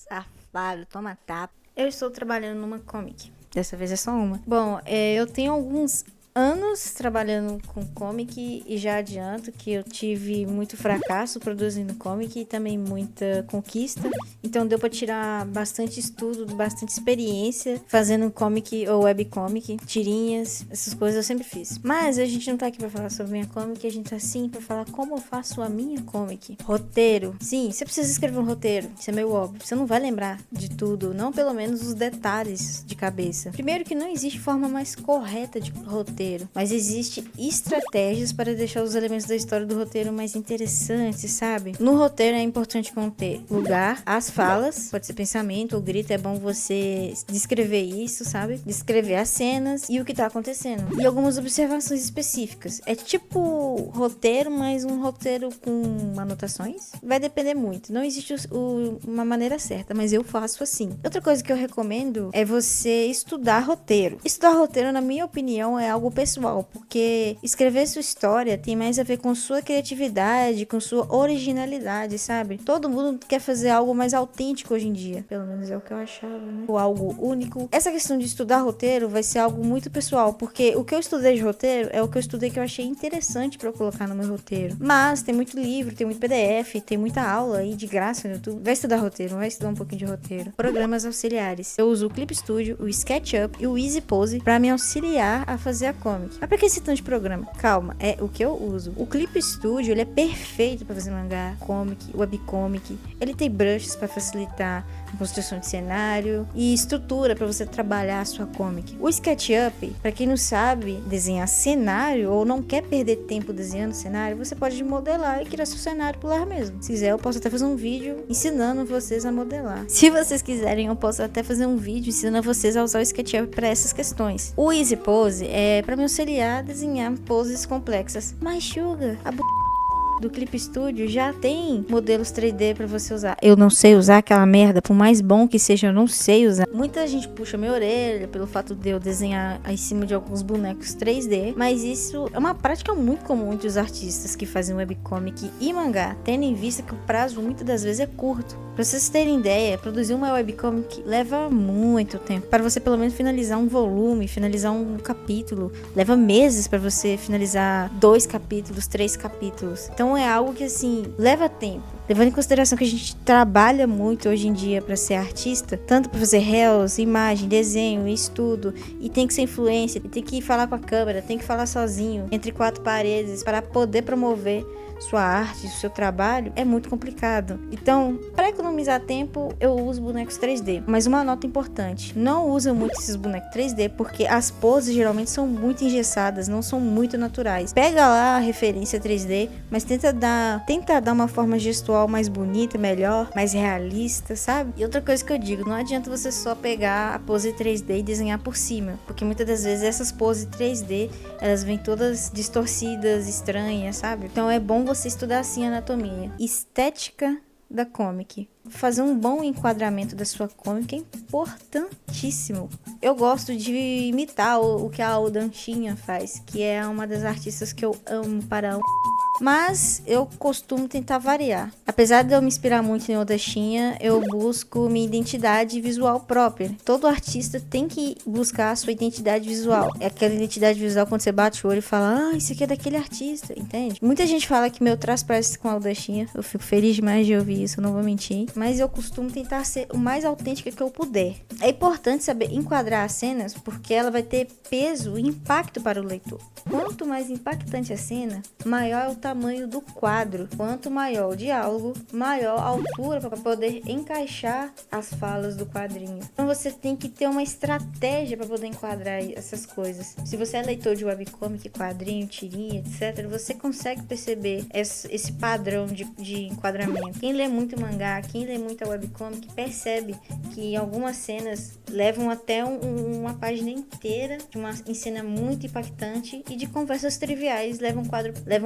Safado, toma tapa. Eu estou trabalhando numa comic. Dessa vez é só uma. Bom, eu tenho alguns anos trabalhando com comic e já adianto que eu tive muito fracasso produzindo comic e também muita conquista. Então deu pra tirar bastante estudo, bastante experiência fazendo comic ou webcomic, tirinhas, essas coisas eu sempre fiz. Mas a gente não tá aqui pra falar sobre minha comic, a gente tá sim pra falar como eu faço a minha comic. Roteiro. Sim, você precisa escrever um roteiro, isso é meio óbvio. Você não vai lembrar de tudo, não pelo menos os detalhes de cabeça. Primeiro que não existe forma mais correta de roteiro, mas existe estratégias para deixar os elementos da história do roteiro mais interessantes, sabe? No roteiro é importante conter lugar, as falas, pode ser pensamento ou grito, é bom você descrever isso, sabe? Descrever as cenas e o que tá acontecendo. E algumas observações específicas. É tipo roteiro, mas um roteiro com anotações. Vai depender muito. Não existe uma maneira certa, mas eu faço assim. Outra coisa que eu recomendo é você estudar roteiro. Estudar roteiro, na minha opinião, é algo pessoal, porque escrever sua história tem mais a ver com sua criatividade, com sua originalidade, sabe? Todo mundo quer fazer algo mais autêntico hoje em dia, pelo menos é o que eu achava, né? Ou algo único. Essa questão de estudar roteiro vai ser algo muito pessoal, porque o que eu estudei de roteiro é o que eu estudei que eu achei interessante pra eu colocar no meu roteiro. Mas tem muito livro, tem muito PDF, tem muita aula aí de graça no YouTube. Vai estudar roteiro, vai estudar um pouquinho de roteiro. Programas auxiliares. Eu uso o Clip Studio, o SketchUp e o Easy Pose pra me auxiliar a fazer a comic. Mas pra que esse tanto de programa? Calma, é o que eu uso. O Clip Studio, ele é perfeito pra fazer mangá, comic, webcomic. Ele tem brushes pra facilitar a construção de cenário e estrutura pra você trabalhar a sua comic. O SketchUp, pra quem não sabe desenhar cenário ou não quer perder tempo desenhando cenário, você pode modelar e criar seu cenário por lá mesmo. Se quiser, eu posso até fazer um vídeo ensinando vocês a modelar. Se vocês quiserem, eu posso até fazer um vídeo ensinando vocês a usar o SketchUp pra essas questões. O Easy Pose é pra me auxiliar a desenhar poses complexas. Mas, Suga, a do Clip Studio já tem modelos 3D pra você usar. Eu não sei usar aquela merda, por mais bom que seja, eu não sei usar. Muita gente puxa minha orelha pelo fato de eu desenhar em cima de alguns bonecos 3D, mas isso é uma prática muito comum entre os artistas que fazem webcomic e mangá, tendo em vista que o prazo muitas das vezes é curto. Pra vocês terem ideia, produzir uma webcomic leva muito tempo. Para você pelo menos finalizar um volume, finalizar um capítulo, leva meses para você finalizar 2 capítulos, 3 capítulos. Então é algo que assim, leva tempo. Levando em consideração que a gente trabalha muito hoje em dia para ser artista, tanto para fazer reels, imagem, desenho, estudo, e tem que ser influencer, e tem que falar com a câmera, tem que falar sozinho, entre 4 paredes, para poder promover sua arte, seu trabalho, é muito complicado. Então, para economizar tempo, eu uso bonecos 3D. Mas uma nota importante, não usa muito esses bonecos 3D, porque as poses geralmente são muito engessadas, não são muito naturais. Pega lá a referência 3D, mas tenta dar uma forma gestual mais bonita, melhor, mais realista, sabe? E outra coisa que eu digo, não adianta você só pegar a pose 3D e desenhar por cima, porque muitas das vezes essas poses 3D, elas vêm todas distorcidas, estranhas, sabe? Então é bom você estudar assim a anatomia. Estética da comic. Fazer um bom enquadramento da sua comic é importantíssimo. Eu gosto de imitar o que a Odanchinha faz, que é uma das artistas que eu amo para mas eu costumo tentar variar. Apesar de eu me inspirar muito em Odachinha, eu busco minha identidade visual própria. Todo artista tem que buscar a sua identidade visual. É aquela identidade visual quando você bate o olho e fala, isso aqui é daquele artista, entende? Muita gente fala que meu traço parece com a Odachinha. Eu fico feliz demais de ouvir isso, eu não vou mentir. Mas eu costumo tentar ser o mais autêntica que eu puder. É importante saber enquadrar as cenas, porque ela vai ter peso e impacto para o leitor. Quanto mais impactante a cena, maior é o tamanho do quadro. Quanto maior o diálogo, maior a altura para poder encaixar as falas do quadrinho. Então você tem que ter uma estratégia para poder enquadrar essas coisas. Se você é leitor de webcomic, quadrinho, tirinha, etc., você consegue perceber esse padrão de enquadramento. Quem lê muito mangá, quem lê muita webcomic, percebe que algumas cenas levam até uma página inteira de uma cena muito impactante, e de conversas triviais levam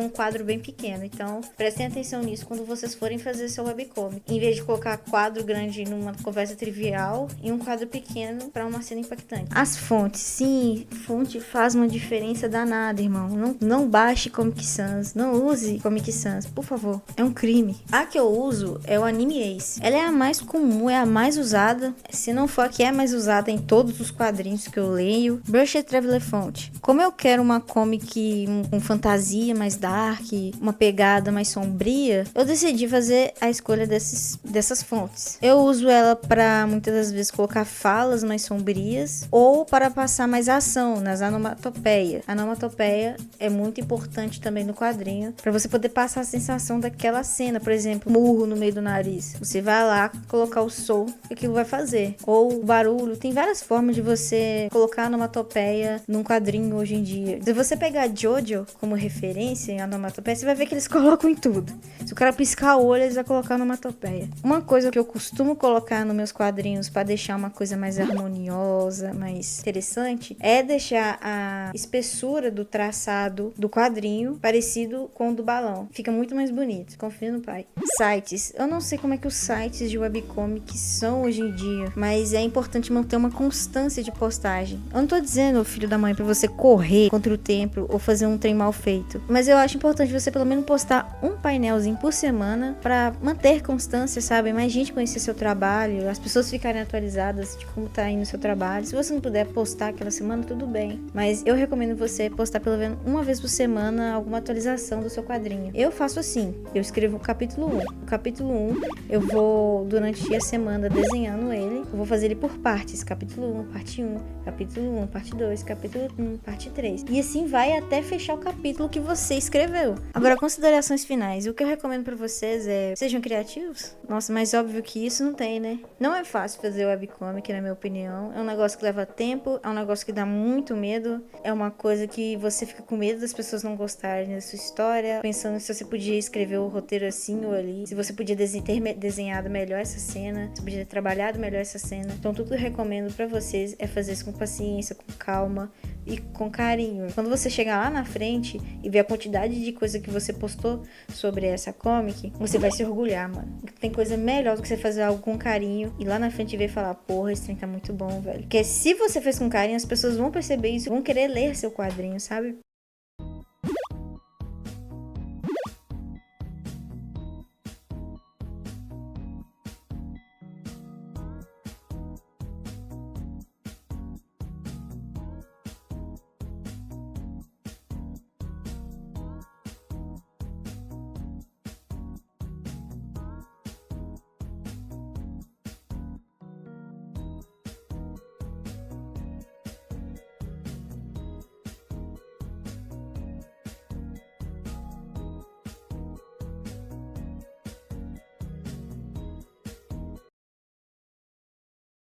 um quadro bem pequeno. Então, prestem atenção nisso quando vocês forem fazer seu webcomic. Em vez de colocar quadro grande numa conversa trivial e um quadro pequeno para uma cena impactante. As fontes, sim, fonte faz uma diferença danada, irmão. Não baixe Comic Sans, não use Comic Sans, por favor. É um crime. A que eu uso é o Anime Ace. Ela é a mais comum, é a mais usada. Se não for a que é mais usada em todos os quadrinhos que eu leio. Brushed Traveler Font. Como eu quero uma comic com fantasia mais dark, uma pegada mais sombria, eu decidi fazer a escolha dessas fontes. Eu uso ela para muitas das vezes colocar falas mais sombrias ou para passar mais ação nas onomatopeias. A onomatopeia é muito importante também no quadrinho para você poder passar a sensação daquela cena, por exemplo, murro no meio do nariz. Você vai lá colocar o som que aquilo vai fazer, ou o barulho. Tem várias formas de você colocar a onomatopeia num quadrinho hoje em dia. Se você pegar Jojo como referência em onomatopeia, você vai ver que eles colocam em tudo. Se o cara piscar o olho, eles vão colocar onomatopeia. Uma coisa que eu costumo colocar nos meus quadrinhos para deixar uma coisa mais harmoniosa, mais interessante, é deixar a espessura do traçado do quadrinho parecido com o do balão. Fica muito mais bonito. Confia no pai. Sites. Eu não sei como é que os sites de webcomic são hoje em dia, mas é importante manter uma constância de postagem. Eu não tô dizendo, filho da mãe, pra você correr contra o tempo ou fazer um trem mal feito, mas eu acho importante você pelo menos postar um painelzinho por semana pra manter constância, sabe? Mais gente conhecer seu trabalho, as pessoas ficarem atualizadas de como tá indo o seu trabalho. Se você não puder postar aquela semana, tudo bem, mas eu recomendo você postar pelo menos uma vez por semana alguma atualização do seu quadrinho. Eu faço assim, eu escrevo o capítulo 1. O capítulo 1, eu vou durante a semana desenhando ele, eu vou fazer ele por partes, capítulo 1, parte 1, capítulo 1, parte 2, capítulo 1, parte 3. E assim vai até fechar o capítulo que você escreveu. Agora, considerações finais. O que eu recomendo pra vocês é, sejam criativos. Nossa, mas óbvio que isso não tem, né? Não é fácil fazer webcomic, na minha opinião. É um negócio que leva tempo, é um negócio que dá muito medo, é uma coisa que você fica com medo das pessoas não gostarem da sua história, pensando se você podia escrever o roteiro assim ou ali, se você podia ter desenhado melhor essa cena, se podia ter trabalhado melhor essa cena. Então tudo que eu recomendo pra vocês é fazer isso com paciência, com calma e com carinho. Quando você chegar lá na frente e ver a quantidade de coisa que você postou sobre essa comic, você vai se orgulhar, mano. Tem coisa melhor do que você fazer algo com carinho e lá na frente ver e falar, porra, esse trem tá muito bom, velho. Porque se você fez com carinho, as pessoas vão perceber isso e vão querer ler seu quadrinho, sabe?